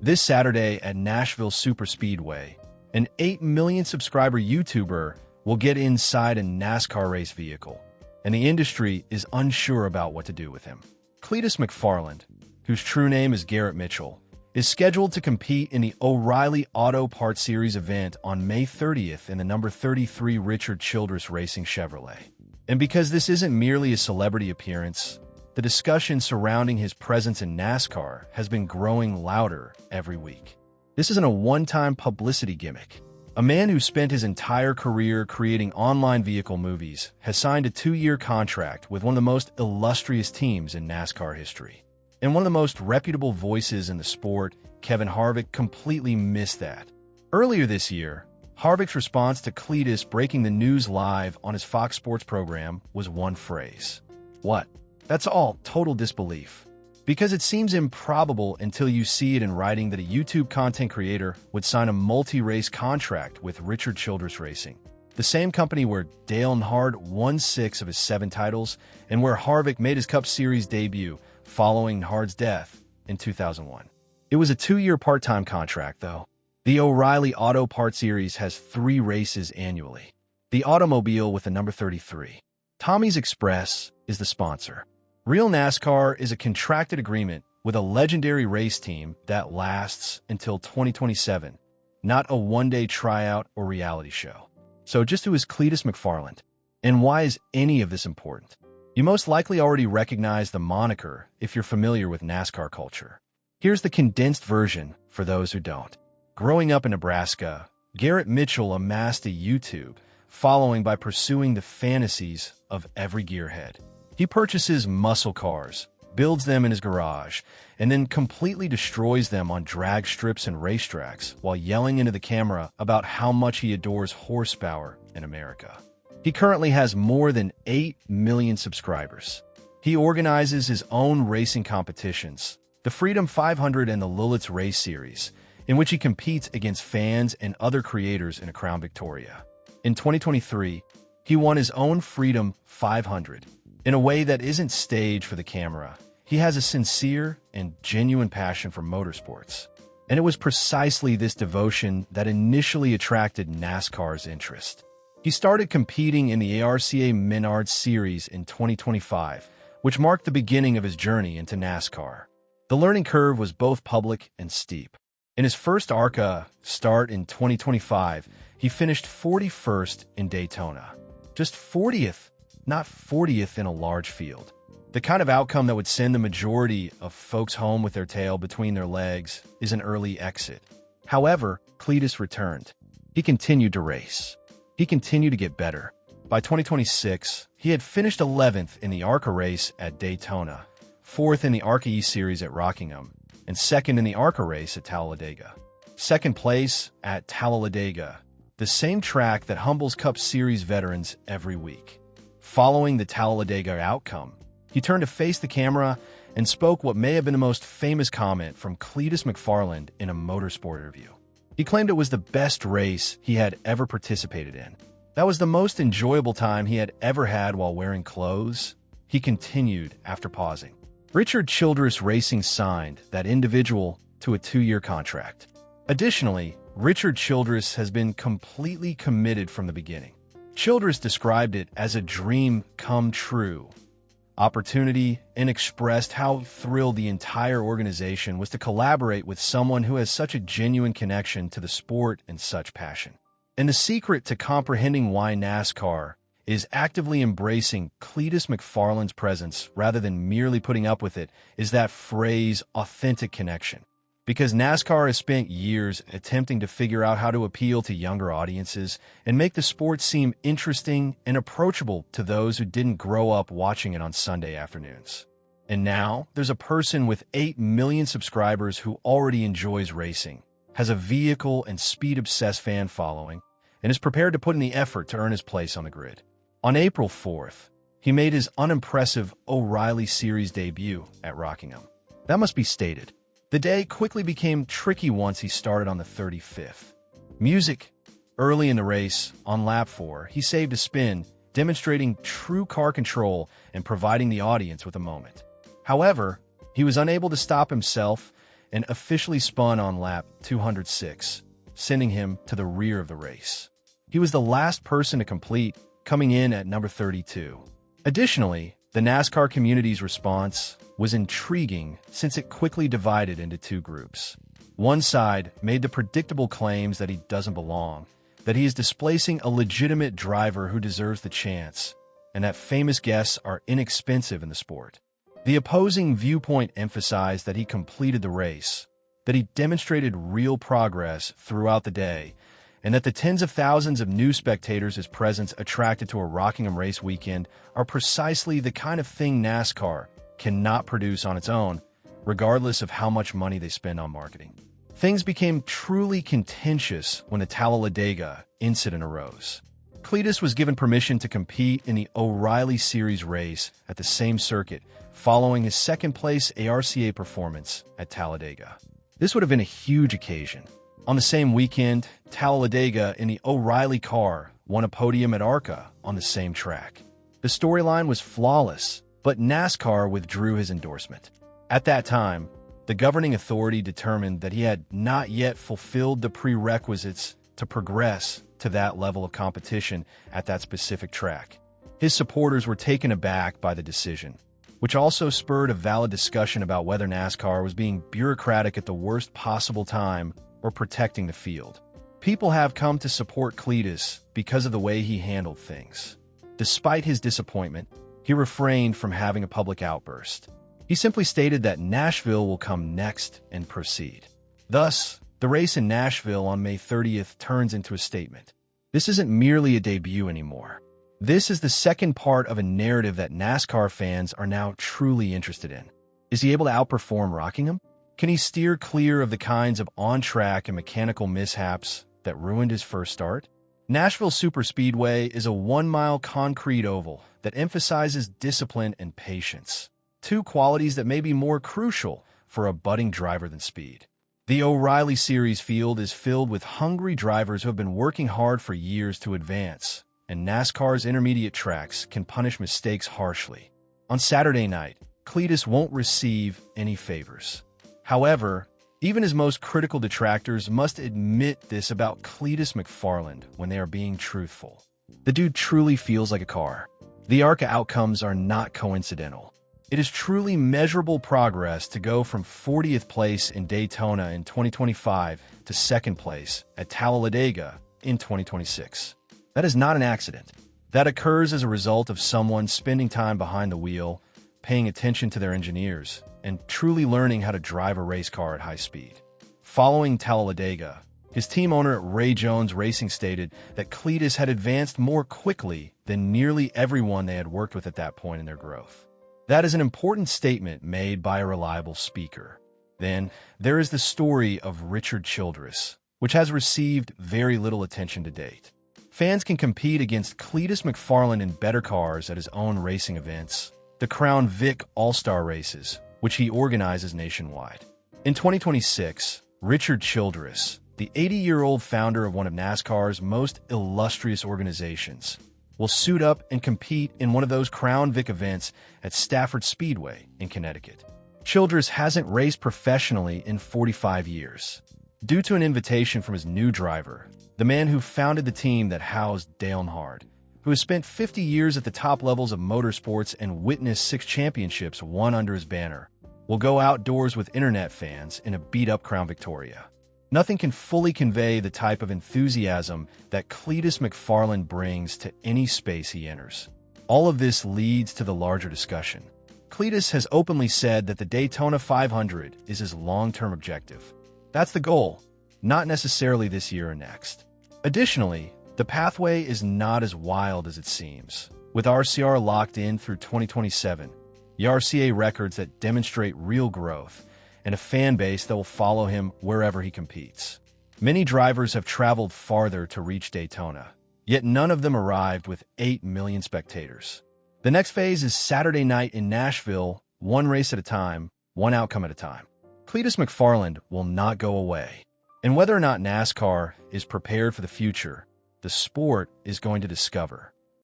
This Saturday at Nashville Superspeedway, an 8 million subscriber YouTuber will get inside a NASCAR race vehicle, and the industry is unsure about what to do with him. Cleetus McFarland, whose true name is Garrett Mitchell, is scheduled to compete in the O'Reilly Auto Parts Series event on May 30th in the number 33 Richard Childress Racing Chevrolet. And because this isn't merely a celebrity appearance, the discussion surrounding his presence in NASCAR has been growing louder every week. This isn't a one-time publicity gimmick. A man who spent his entire career creating online vehicle movies has signed a 2-year contract with one of the most illustrious teams in NASCAR history. And one of the most reputable voices in the sport, Kevin Harvick, completely missed that. Earlier this year, Harvick's response to Cleetus breaking the news live on his Fox Sports program was one phrase. What? That's all total disbelief. Because it seems improbable until you see it in writing that a YouTube content creator would sign a multi-race contract with Richard Childress Racing, the same company where Dale Earnhardt won 6 of his 7 titles and where Harvick made his Cup Series debut following Earnhardt's death in 2001. It was a 2-year part-time contract, though. The O'Reilly Auto Parts Series has 3 races annually. The automobile with the number 33. Tommy's Express is the sponsor. Real NASCAR is a contracted agreement with a legendary race team that lasts until 2027, not a one-day tryout or reality show. So just who is Cleetus McFarland? And why is any of this important? You most likely already recognize the moniker if you're familiar with NASCAR culture. Here's the condensed version for those who don't. Growing up in Nebraska, Garrett Mitchell amassed a YouTube following by pursuing the fantasies of every gearhead. He purchases muscle cars, builds them in his garage, and then completely destroys them on drag strips and racetracks while yelling into the camera about how much he adores horsepower in America. He currently has more than 8 million subscribers. He organizes his own racing competitions, the Freedom 500 and the Lulitz Race Series, in which he competes against fans and other creators in a Crown Victoria. In 2023, he won his own Freedom 500. In a way that isn't staged for the camera, he has a sincere and genuine passion for motorsports. And it was precisely this devotion that initially attracted NASCAR's interest. He started competing in the ARCA Menards Series in 2025, which marked the beginning of his journey into NASCAR. The learning curve was both public and steep. In his first ARCA start in 2025, he finished 41st in Daytona. Just 40th, not 40th in a large field. The kind of outcome that would send the majority of folks home with their tail between their legs is an early exit. However, Cleetus returned. He continued to race. He continued to get better. By 2026, he had finished 11th in the ARCA race at Daytona, 4th in the ARCA E Series at Rockingham, and 2nd in the ARCA race at Talladega. 2nd place at Talladega, the same track that humbles Cup Series veterans every week. Following the Talladega outcome, he turned to face the camera and spoke what may have been the most famous comment from Cleetus McFarland in a motorsport interview. He claimed it was the best race he had ever participated in. That was the most enjoyable time he had ever had while wearing clothes. He continued after pausing. Richard Childress Racing signed that individual to a 2-year contract. Additionally, Richard Childress has been completely committed from the beginning. Childress described it as a dream come true opportunity and expressed how thrilled the entire organization was to collaborate with someone who has such a genuine connection to the sport and such passion. And the secret to comprehending why NASCAR is actively embracing Cleetus McFarland's presence rather than merely putting up with it is that phrase, authentic connection. Because NASCAR has spent years attempting to figure out how to appeal to younger audiences and make the sport seem interesting and approachable to those who didn't grow up watching it on Sunday afternoons. And now, there's a person with 8 million subscribers who already enjoys racing, has a vehicle and speed-obsessed fan following, and is prepared to put in the effort to earn his place on the grid. On April 4th, he made his unimpressive O'Reilly Series debut at Rockingham. That must be stated. The day quickly became tricky once he started on the 35th. Music. Early in the race, on lap 4, he saved a spin, demonstrating true car control and providing the audience with a moment. However, he was unable to stop himself and officially spun on lap 206, sending him to the rear of the race. He was the last person to complete, coming in at number 32. Additionally, the NASCAR community's response was intriguing since it quickly divided into two groups. One side made the predictable claims that he doesn't belong, that he is displacing a legitimate driver who deserves the chance, and that famous guests are inexpensive in the sport. The opposing viewpoint emphasized that he completed the race, that he demonstrated real progress throughout the day, and that the tens of thousands of new spectators his presence attracted to a Rockingham race weekend are precisely the kind of thing NASCAR cannot produce on its own, regardless of how much money they spend on marketing. Things became truly contentious when the Talladega incident arose. Cleetus was given permission to compete in the O'Reilly Series race at the same circuit following his second-place ARCA performance at Talladega. This would have been a huge occasion. On the same weekend, Talladega in the O'Reilly car won a podium at ARCA on the same track. The storyline was flawless, but NASCAR withdrew his endorsement. At that time, the governing authority determined that he had not yet fulfilled the prerequisites to progress to that level of competition at that specific track. His supporters were taken aback by the decision, which also spurred a valid discussion about whether NASCAR was being bureaucratic at the worst possible time or protecting the field. People have come to support Cleetus because of the way he handled things. Despite his disappointment, he refrained from having a public outburst. He simply stated that Nashville will come next and proceed. Thus, the race in Nashville on May 30th turns into a statement. This isn't merely a debut anymore. This is the second part of a narrative that NASCAR fans are now truly interested in. Is he able to outperform Rockingham? Can he steer clear of the kinds of on-track and mechanical mishaps that ruined his first start? Nashville Superspeedway is a 1-mile concrete oval that emphasizes discipline and patience, two qualities that may be more crucial for a budding driver than speed. The O'Reilly Series field is filled with hungry drivers who have been working hard for years to advance, and NASCAR's intermediate tracks can punish mistakes harshly. On Saturday night, Cleetus won't receive any favors. However, even his most critical detractors must admit this about Cleetus McFarland when they are being truthful. The dude truly feels like a car. The ARCA outcomes are not coincidental. It is truly measurable progress to go from 40th place in Daytona in 2025 to second place at Talladega in 2026. That is not an accident. That occurs as a result of someone spending time behind the wheel, paying attention to their engineers, and truly learning how to drive a race car at high speed. Following Talladega, his team owner Ray Jones Racing stated that Cleetus had advanced more quickly than nearly everyone they had worked with at that point in their growth. That is an important statement made by a reliable speaker. Then, there is the story of Richard Childress, which has received very little attention to date. Fans can compete against Cleetus McFarland in better cars at his own racing events, the Crown Vic All-Star Races, which he organizes nationwide. In 2026, Richard Childress, the 80-year-old founder of one of NASCAR's most illustrious organizations, will suit up and compete in one of those Crown Vic events at Stafford Speedway in Connecticut. Childress hasn't raced professionally in 45 years. Due to an invitation from his new driver, the man who founded the team that housed Dale Earnhardt, who has spent 50 years at the top levels of motorsports and witnessed 6 championships won under his banner, will go outdoors with internet fans in a beat-up Crown Victoria. Nothing can fully convey the type of enthusiasm that Cleetus McFarland brings to any space he enters. All of this leads to the larger discussion. Cleetus has openly said that the Daytona 500 is his long-term objective. That's the goal, not necessarily this year or next. Additionally, the pathway is not as wild as it seems. With RCR locked in through 2027, the RCA records that demonstrate real growth, and a fan base that will follow him wherever he competes. Many drivers have traveled farther to reach Daytona, yet none of them arrived with 8 million spectators. The next phase is Saturday night in Nashville, one race at a time, one outcome at a time. Cleetus McFarland will not go away. And whether or not NASCAR is prepared for the future, the sport is going to discover.